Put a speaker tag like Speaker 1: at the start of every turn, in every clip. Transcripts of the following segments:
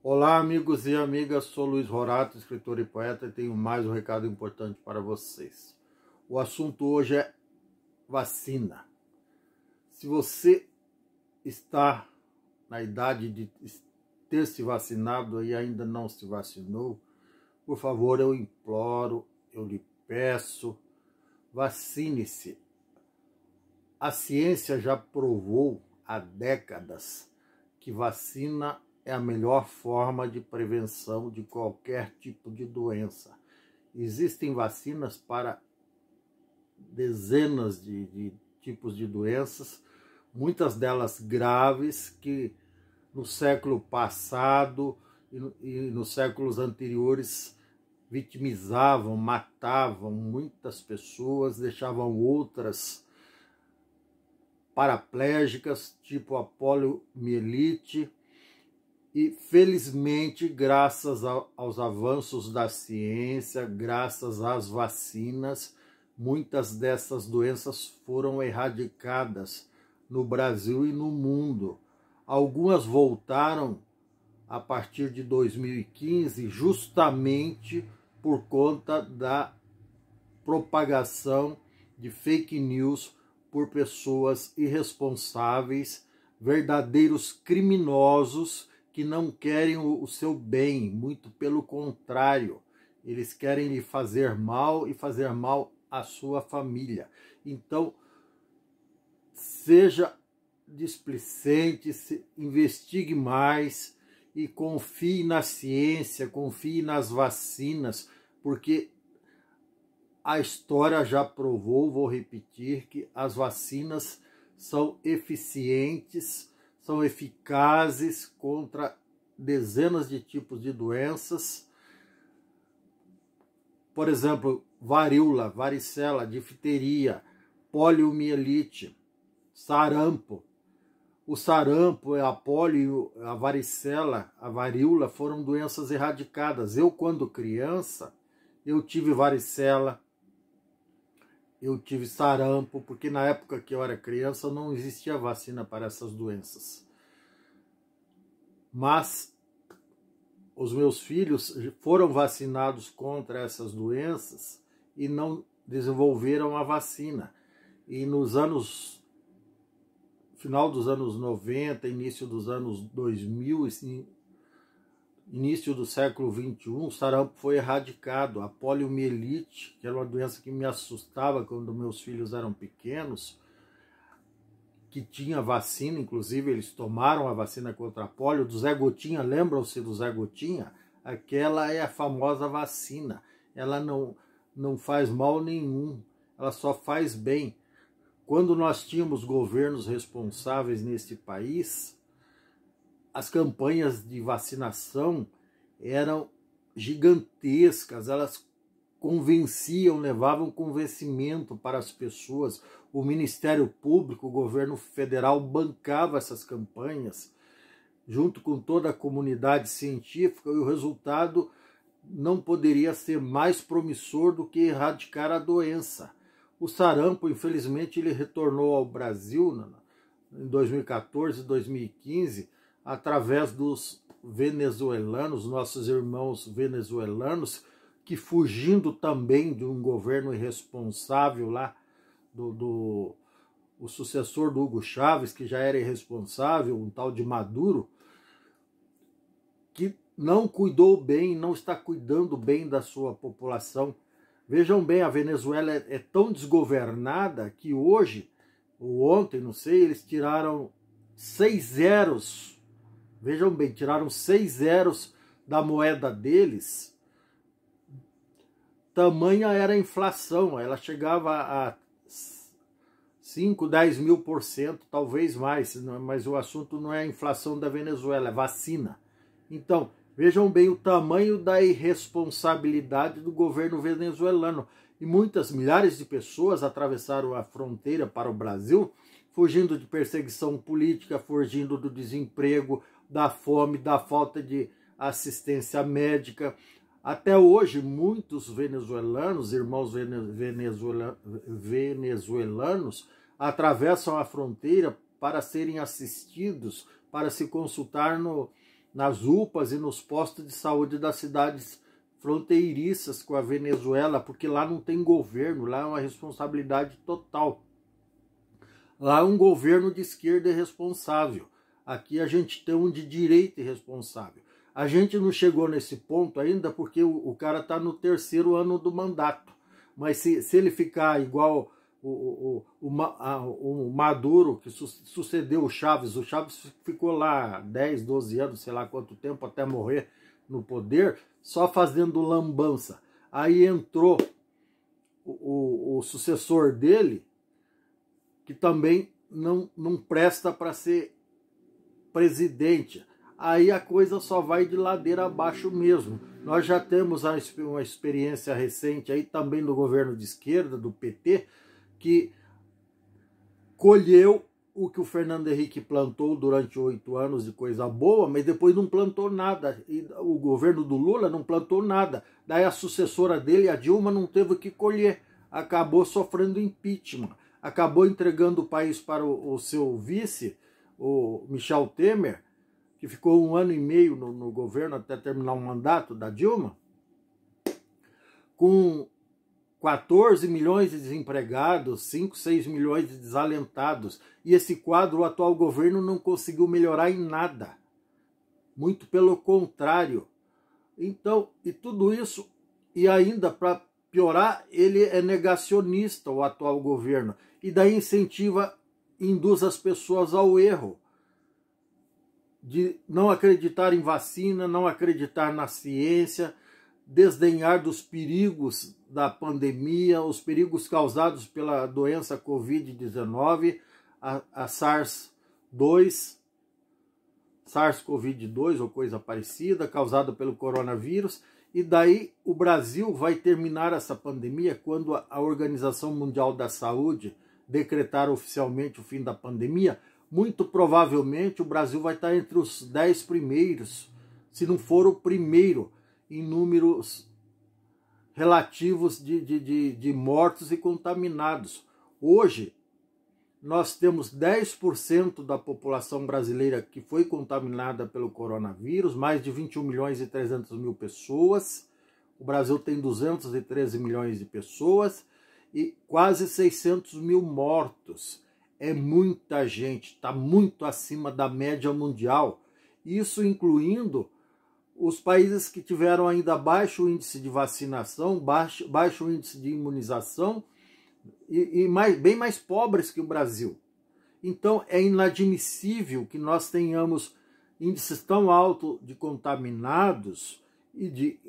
Speaker 1: Olá, amigos e amigas, sou Luiz Rorato, escritor e poeta, e tenho mais um recado importante para vocês. O assunto hoje é vacina. Se você está na idade de ter se vacinado e ainda não se vacinou, por favor, eu imploro, eu lhe peço, vacine-se. A ciência já provou há décadas que vacina é a melhor forma de prevenção de qualquer tipo de doença. Existem vacinas para dezenas de tipos de doenças, muitas delas graves, que no século passado e nos séculos anteriores vitimizavam, matavam muitas pessoas, deixavam outras paraplégicas, tipo a poliomielite. E, felizmente, graças aos avanços da ciência, graças às vacinas, muitas dessas doenças foram erradicadas no Brasil e no mundo. Algumas voltaram a partir de 2015, justamente por conta da propagação de fake news por pessoas irresponsáveis, verdadeiros criminosos, que não querem o seu bem, muito pelo contrário, eles querem lhe fazer mal e fazer mal à sua família. Então, seja displicente, investigue mais e confie na ciência, confie nas vacinas, porque a história já provou, vou repetir, que as vacinas são eficientes, são eficazes contra dezenas de tipos de doenças. Por exemplo, varíola, varicela, difteria, poliomielite, sarampo. O sarampo, a polio, a varicela, a varíola foram doenças erradicadas. Eu, quando criança, eu tive varicela, eu tive sarampo, porque na época que eu era criança não existia vacina para essas doenças. Mas os meus filhos foram vacinados contra essas doenças e não desenvolveram a vacina. E final dos anos 90, início dos anos 2000, início do século 21, o sarampo foi erradicado. A poliomielite, que era uma doença que me assustava quando meus filhos eram pequenos, que tinha vacina, inclusive eles tomaram a vacina contra a polio, do Zé Gotinha, lembram-se do Zé Gotinha? Aquela é a famosa vacina, ela não faz mal nenhum, ela só faz bem. Quando nós tínhamos governos responsáveis neste país, as campanhas de vacinação eram gigantescas, elas convenciam, levavam convencimento para as pessoas. O Ministério Público, o governo federal bancava essas campanhas, junto com toda a comunidade científica, e o resultado não poderia ser mais promissor do que erradicar a doença. O sarampo, infelizmente, ele retornou ao Brasil em 2014, 2015, através dos venezuelanos, nossos irmãos venezuelanos, que, fugindo também de um governo irresponsável lá, o sucessor do Hugo Chávez, que já era irresponsável, um tal de Maduro, que não cuidou bem, não está cuidando bem da sua população. Vejam bem, a Venezuela é tão desgovernada que hoje, ou ontem, não sei, eles tiraram 6 zeros. Vejam bem, tiraram 6 zeros da moeda deles. Tamanha era a inflação, ela chegava a 5, 10 mil%, talvez mais, mas o assunto não é a inflação da Venezuela, é vacina. Então, vejam bem o tamanho da irresponsabilidade do governo venezuelano. E milhares de pessoas atravessaram a fronteira para o Brasil, fugindo de perseguição política, fugindo do desemprego, da fome, da falta de assistência médica. Até hoje, muitos venezuelanos, irmãos venezuelanos, atravessam a fronteira para serem assistidos, para se consultar nas UPAs e nos postos de saúde das cidades fronteiriças com a Venezuela, porque lá não tem governo, lá é uma responsabilidade total. Lá é um governo de esquerda irresponsável. Aqui a gente tem um de direita irresponsável. A gente não chegou nesse ponto ainda porque o cara está no 3º ano do mandato. Mas se ele ficar igual o Maduro, que sucedeu o Chaves ficou lá 10, 12 anos, sei lá quanto tempo, até morrer no poder, só fazendo lambança. Aí entrou o sucessor dele, que também não presta para ser presidente. Aí a coisa só vai de ladeira abaixo mesmo. Nós já temos uma experiência recente aí também do governo de esquerda, do PT, que colheu o que o Fernando Henrique plantou durante 8 anos de coisa boa, mas depois não plantou nada. E o governo do Lula não plantou nada. Daí a sucessora dele, a Dilma, não teve o que colher. Acabou sofrendo impeachment. Acabou entregando o país para o seu vice, o Michel Temer, que ficou 1 ano e meio no governo até terminar o mandato da Dilma, com 14 milhões de desempregados, 5, 6 milhões de desalentados. E esse quadro, o atual governo não conseguiu melhorar em nada. Muito pelo contrário. Então, e tudo isso, e ainda para piorar, ele é negacionista, o atual governo. E daí incentiva, induz as pessoas ao erro de não acreditar em vacina, não acreditar na ciência, desdenhar dos perigos da pandemia, os perigos causados pela doença Covid-19, a SARS-CoV-2 ou coisa parecida, causada pelo coronavírus. E daí o Brasil vai terminar essa pandemia quando a Organização Mundial da Saúde decretar oficialmente o fim da pandemia. Muito provavelmente o Brasil vai estar entre os 10 primeiros, se não for o primeiro, em números relativos de mortos e contaminados. Hoje, nós temos 10% da população brasileira que foi contaminada pelo coronavírus, mais de 21 milhões e 300 mil pessoas. O Brasil tem 213 milhões de pessoas e quase 600 mil mortos. É muita gente, está muito acima da média mundial. Isso incluindo os países que tiveram ainda baixo índice de vacinação, baixo índice de imunização e bem mais pobres que o Brasil. Então é inadmissível que nós tenhamos índices tão altos de contaminados e de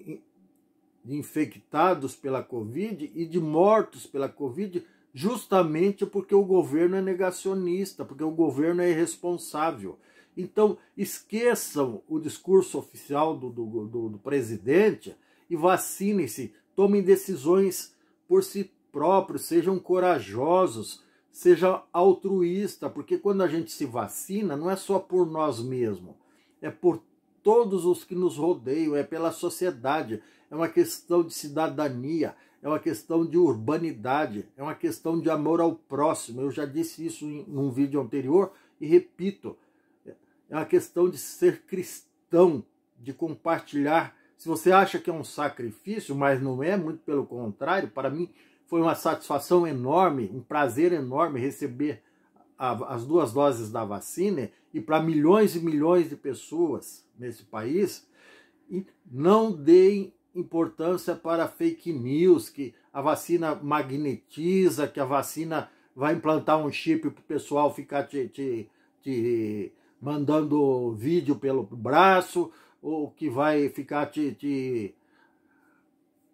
Speaker 1: infectados pela Covid e de mortos pela Covid, justamente porque o governo é negacionista, porque o governo é irresponsável. Então, esqueçam o discurso oficial do presidente e vacinem-se, tomem decisões por si próprios, sejam corajosos, sejam altruístas, porque quando a gente se vacina, não é só por nós mesmos, é por todos os que nos rodeiam, é pela sociedade, é uma questão de cidadania, é uma questão de urbanidade, é uma questão de amor ao próximo. Eu já disse isso em um vídeo anterior e repito, é uma questão de ser cristão, de compartilhar. Se você acha que é um sacrifício, mas não é, muito pelo contrário, para mim foi uma satisfação enorme, um prazer enorme receber as 2 doses da vacina, e para milhões e milhões de pessoas nesse país. E não deem importância para fake news, que a vacina magnetiza, que a vacina vai implantar um chip para o pessoal ficar te mandando vídeo pelo braço, ou que vai ficar te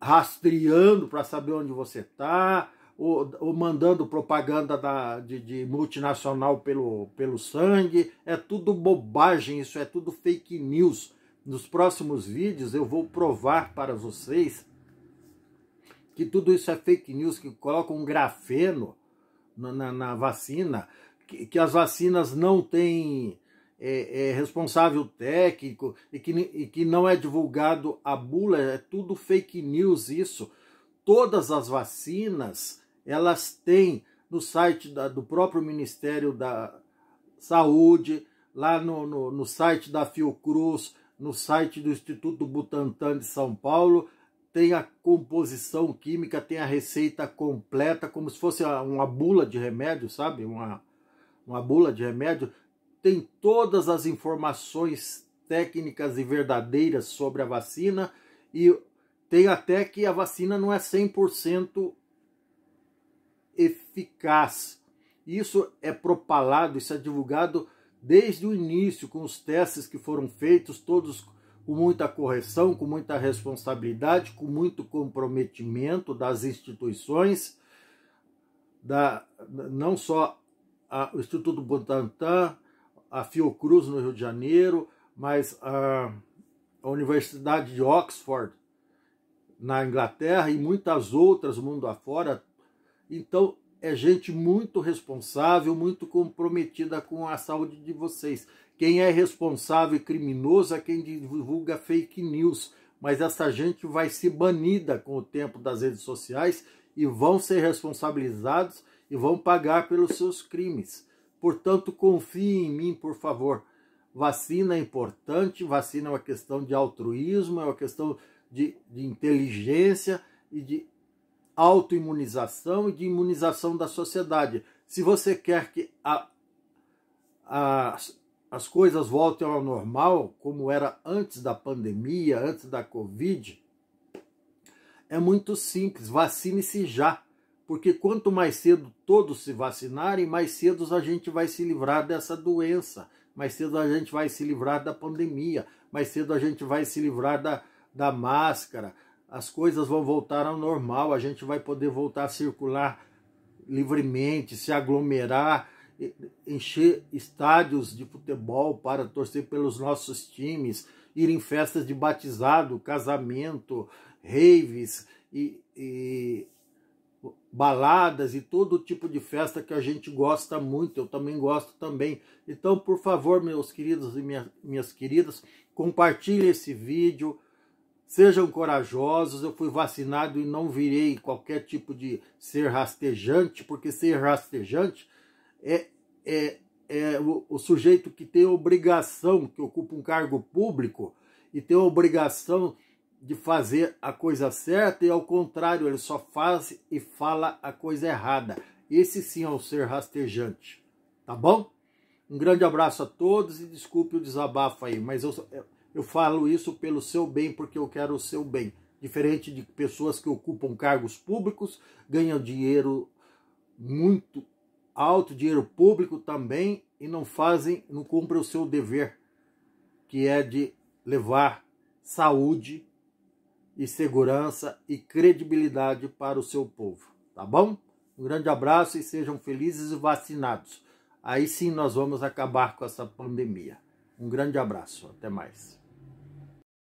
Speaker 1: rastreando para saber onde você está, ou mandando propaganda de multinacional pelo sangue. É tudo bobagem, isso é tudo fake news. Nos próximos vídeos eu vou provar para vocês que tudo isso é fake news, que colocam um grafeno na vacina, que as vacinas não têm responsável técnico e que não é divulgado a bula. É tudo fake news isso. Todas as vacinas, elas têm no site do próprio Ministério da Saúde, lá no site da Fiocruz, no site do Instituto Butantan de São Paulo, tem a composição química, tem a receita completa, como se fosse uma bula de remédio, sabe? Uma bula de remédio. Tem todas as informações técnicas e verdadeiras sobre a vacina, e tem até que a vacina não é 100% eficaz. Isso é propalado, isso é divulgado desde o início, com os testes que foram feitos, todos com muita correção, com muita responsabilidade, com muito comprometimento das instituições, não só o Instituto Butantan, a Fiocruz no Rio de Janeiro, mas a Universidade de Oxford na Inglaterra e muitas outras mundo afora. Então, é gente muito responsável, muito comprometida com a saúde de vocês. Quem é responsável e criminoso é quem divulga fake news, mas essa gente vai ser banida com o tempo das redes sociais e vão ser responsabilizados e vão pagar pelos seus crimes. Portanto, confie em mim, por favor. Vacina é importante, vacina é uma questão de altruísmo, é uma questão de inteligência e de autoimunização e de imunização da sociedade. Se você quer que as coisas voltem ao normal, como era antes da pandemia, antes da Covid, é muito simples, vacine-se já. Porque quanto mais cedo todos se vacinarem, mais cedo a gente vai se livrar dessa doença, mais cedo a gente vai se livrar da pandemia, mais cedo a gente vai se livrar da máscara, as coisas vão voltar ao normal, a gente vai poder voltar a circular livremente, se aglomerar, encher estádios de futebol para torcer pelos nossos times, ir em festas de batizado, casamento, raves e baladas e todo tipo de festa que a gente gosta muito, eu também gosto também. Então, por favor, meus queridos e minhas queridas, compartilhem esse vídeo, sejam corajosos. Eu fui vacinado e não virei qualquer tipo de ser rastejante, porque ser rastejante é o sujeito que tem obrigação, que ocupa um cargo público e tem a obrigação de fazer a coisa certa, e ao contrário, ele só faz e fala a coisa errada. Esse sim é o ser rastejante, tá bom? Um grande abraço a todos e desculpe o desabafo aí, mas eu falo isso pelo seu bem, porque eu quero o seu bem. Diferente de pessoas que ocupam cargos públicos, ganham dinheiro muito alto, dinheiro público também, e não cumprem o seu dever, que é de levar saúde e segurança e credibilidade para o seu povo, tá bom? Um grande abraço e sejam felizes e vacinados. Aí sim nós vamos acabar com essa pandemia. Um grande abraço, até mais.